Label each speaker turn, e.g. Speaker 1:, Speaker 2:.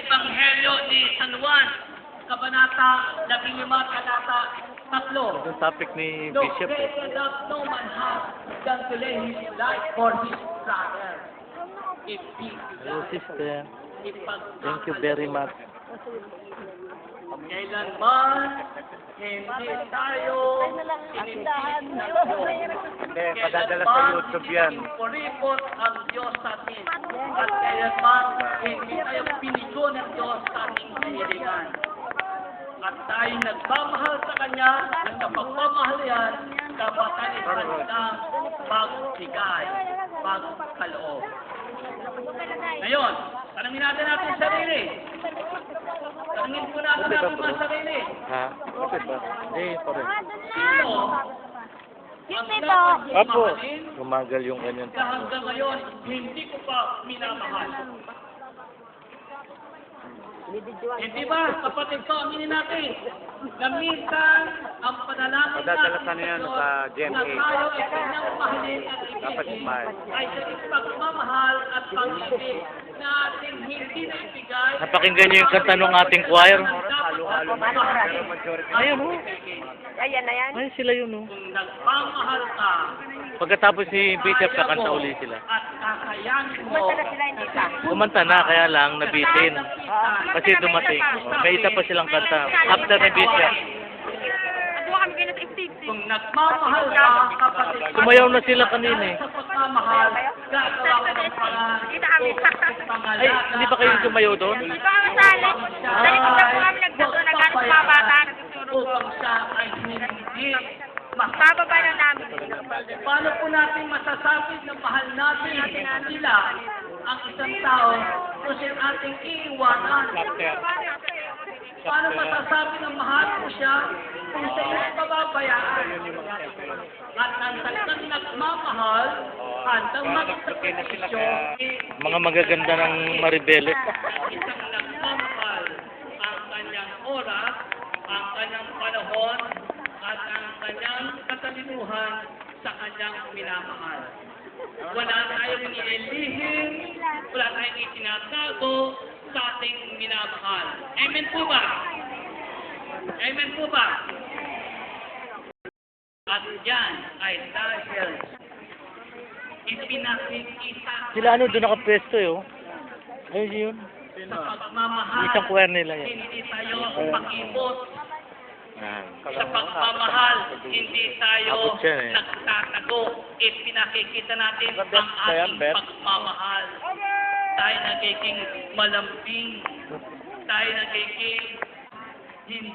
Speaker 1: Ebanghelyo ni San Juan, Kabanata 15, Talata 3.
Speaker 2: Yung topic ni
Speaker 1: No
Speaker 2: Bishop.
Speaker 1: greater love no man has than to lay his life for his brother. If he
Speaker 2: Hello, sister.
Speaker 1: ipagkakalob.
Speaker 2: Thank you very much.
Speaker 1: Kailanman hindi tayo
Speaker 2: Hindi, padadala sa YouTube yan.
Speaker 1: Puripot ang Diyos sa atin. At kailanman hindi tayo pinigo ng Diyos sa ating pinilingan. At tayo nagmamahal sa Kanya, ang kapagmamahal yan, kapatalitan ng pagbigay, pagkaloob. Ngayon, tanungin natin ang sarili. Tanungin po natin ang mga sarili.
Speaker 2: Ha? Bakit ba? Hindi, pare.
Speaker 1: Sino ang dapat
Speaker 2: Apo,
Speaker 1: mahalin
Speaker 2: gumagal yung ganyan.
Speaker 1: na hanggang ngayon hindi ko pa minamahal? Hindi ba, kapatid ko, aminin natin, na minsan ang panalangin
Speaker 2: Padadala
Speaker 1: natin
Speaker 2: sa niya
Speaker 1: Diyos
Speaker 2: sa GMA.
Speaker 1: na tayo ay kanyang mahalin at
Speaker 2: Dapat
Speaker 1: ibigin
Speaker 2: smile.
Speaker 1: ay sa pagmamahal at pag-ibig na ating hindi na ibigay.
Speaker 2: Napakinggan niyo yung kanta ng ating choir?
Speaker 1: Halo-halo.
Speaker 2: Ayun, oh.
Speaker 3: Ayan na yan.
Speaker 2: Ay, sila yun, oh.
Speaker 1: Kung nagmamahal ka
Speaker 2: Pagkatapos si Bishop, kakanta uli sila.
Speaker 1: at kakayanin mo,
Speaker 3: Kumanta na sila, hindi ka.
Speaker 2: Kumanta na, kaya lang nabitin. Kasi dumating. Oh, may isa pa silang kanta. After ni Bishop.
Speaker 3: Doon kami kayo sa FTC.
Speaker 1: kung nagmamahal ka, kapatid ko,
Speaker 2: Sumayaw na sila kanina eh.
Speaker 1: sa pagmamahal, gagawa ko ng paraan
Speaker 3: Kita kami.
Speaker 2: Ay, hindi ba kayo sumayaw doon?
Speaker 3: Ito kami sali. Dali ko na po kami nagdagdagan ng mga bata. Nagtuturo po.
Speaker 1: upang siya ay hindi
Speaker 3: Bababa na namin.
Speaker 1: Paano po natin masasabi na mahal natin sila ang isang tao kung siya ating iiwanan? Paano masasabi na mahal ko siya kung siya ay pababayaan? At ang talagang nagmamahal, handang magsakripisyo,
Speaker 2: Mga magaganda ng Maribele.
Speaker 1: isang nagmamahal ang kanyang oras, ang kanyang panahon, at ang kanyang katalinuhan sa kanyang minamahal. Wala tayong inilihim, wala tayong itinatago sa ating minamahal. Amen po ba? Amen po ba? At yan ay dahil ipinakikita
Speaker 2: Sila ano, doon nakapwesto eh, oh. Ayun yun.
Speaker 1: sa pagmamahal.
Speaker 2: Isang choir nila yan.
Speaker 1: Hindi tayo pakibot.
Speaker 2: Ah.
Speaker 1: Sa pagmamahal, hindi tayo
Speaker 2: Abot siya, eh.
Speaker 1: nagtatago. Ipinakikita natin
Speaker 2: Bert,
Speaker 1: ang
Speaker 2: kaya,
Speaker 1: ating
Speaker 2: Bert.
Speaker 1: pagmamahal. Tayo nagiging malambing. Tayo nagiging hindi